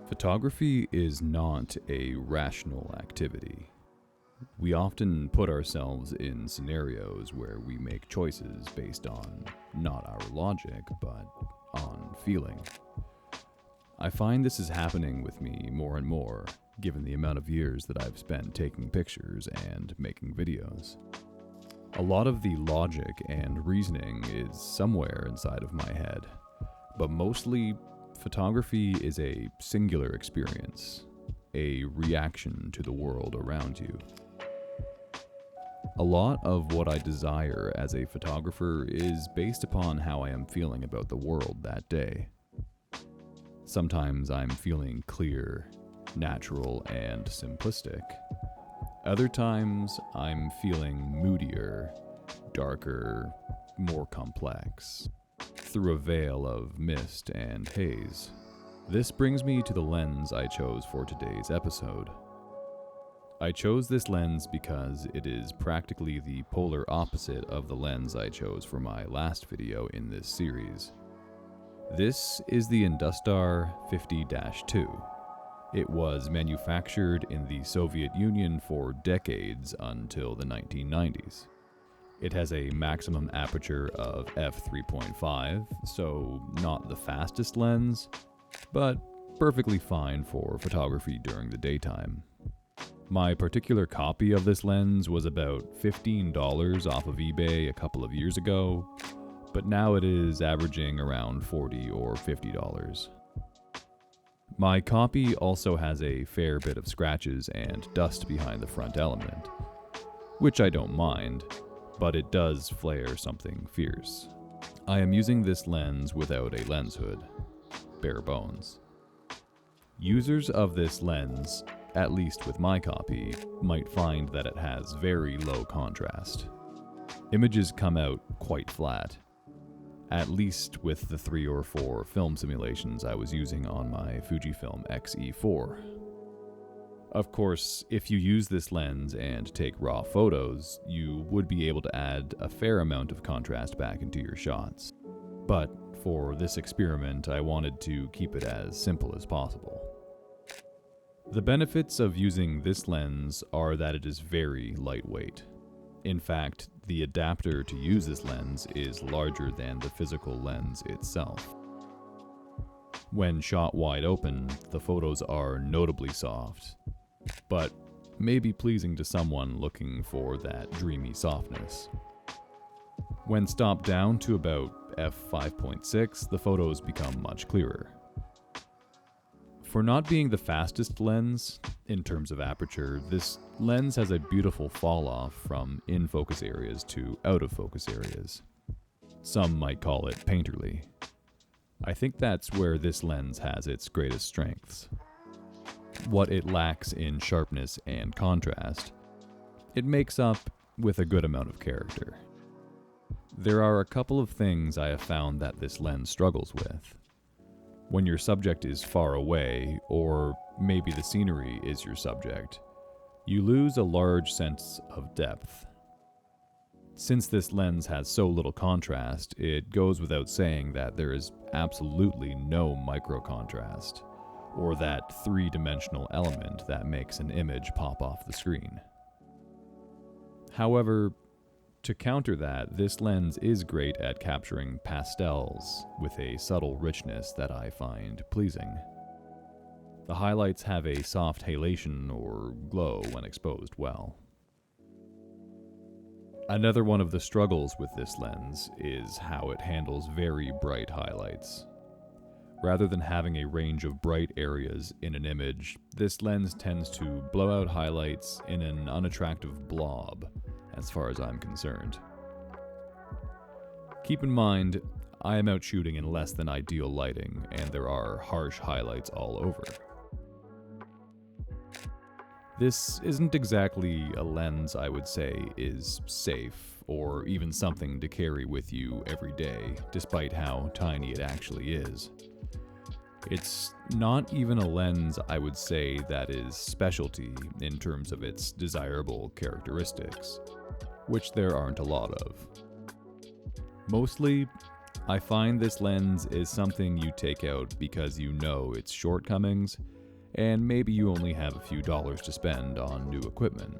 Photography is not a rational activity. We often put ourselves in scenarios where we make choices based on not our logic, but on feeling. I find this is happening with me more and more, given the amount of years that I've spent taking pictures and making videos. A lot of the logic and reasoning is somewhere inside of my head, but mostly photography is a singular experience, a reaction to the world around you. A lot of what I desire as a photographer is based upon how I am feeling about the world that day. Sometimes I'm feeling clear, natural, and simplistic. Other times I'm feeling moodier, darker, more complex, through a veil of mist and haze. This brings me to the lens I chose for today's episode. I chose this lens because it is practically the polar opposite of the lens I chose for my last video in this series. This is the Industar 50-2. It was manufactured in the Soviet Union for decades until the 1990s. It has a maximum aperture of f3.5, so not the fastest lens, but perfectly fine for photography during the daytime. My particular copy of this lens was about $15 off of eBay a couple of years ago, but now it is averaging around $40 or $50. My copy also has a fair bit of scratches and dust behind the front element, which I don't mind, but it does flare something fierce. I am using this lens without a lens hood, bare bones. Users of this lens, at least with my copy, might find that it has very low contrast. Images come out quite flat, at least with the 3 or 4 film simulations I was using on my Fuji XE4. Of course, if you use this lens and take raw photos, you would be able to add a fair amount of contrast back into your shots. But for this experiment, I wanted to keep it as simple as possible. The benefits of using this lens are that it is very lightweight. In fact, the adapter to use this lens is larger than the physical lens itself. When shot wide open, the photos are notably soft, but may be pleasing to someone looking for that dreamy softness. When stopped down to about f5.6, the photos become much clearer. For not being the fastest lens, in terms of aperture, this lens has a beautiful fall off from in-focus areas to out-of-focus areas. Some might call it painterly. I think that's where this lens has its greatest strengths. What it lacks in sharpness and contrast, it makes up with a good amount of character. There are a couple of things I have found that this lens struggles with. When your subject is far away, or maybe the scenery is your subject, you lose a large sense of depth. Since this lens has so little contrast, it goes without saying that there is absolutely no micro contrast, or that three-dimensional element that makes an image pop off the screen. However, to counter that, this lens is great at capturing pastels with a subtle richness that I find pleasing. The highlights have a soft halation or glow when exposed well. Another one of the struggles with this lens is how it handles very bright highlights. Rather than having a range of bright areas in an image, this lens tends to blow out highlights in an unattractive blob, as far as I'm concerned. Keep in mind, I am out shooting in less than ideal lighting, and there are harsh highlights all over. This isn't exactly a lens I would say is safe, or even something to carry with you every day, despite how tiny it actually is. It's not even a lens I would say that is specialty in terms of its desirable characteristics, which there aren't a lot of. Mostly, I find this lens is something you take out because you know its shortcomings, and maybe you only have a few dollars to spend on new equipment.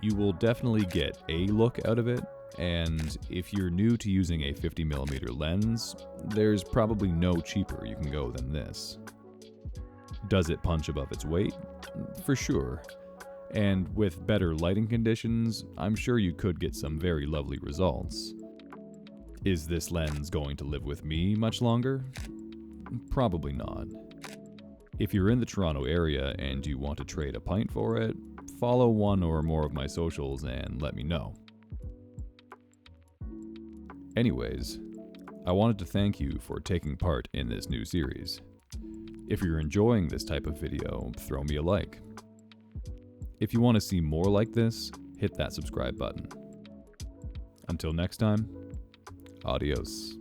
You will definitely get a look out of it, and if you're new to using a 50mm lens, there's probably no cheaper you can go than this. Does it punch above its weight? For sure. And with better lighting conditions, I'm sure you could get some very lovely results. Is this lens going to live with me much longer? Probably not. If you're in the Toronto area and you want to trade a pint for it, follow one or more of my socials and let me know. Anyways, I wanted to thank you for taking part in this new series. If you're enjoying this type of video, throw me a like. If you want to see more like this, hit that subscribe button. Until next time, adios.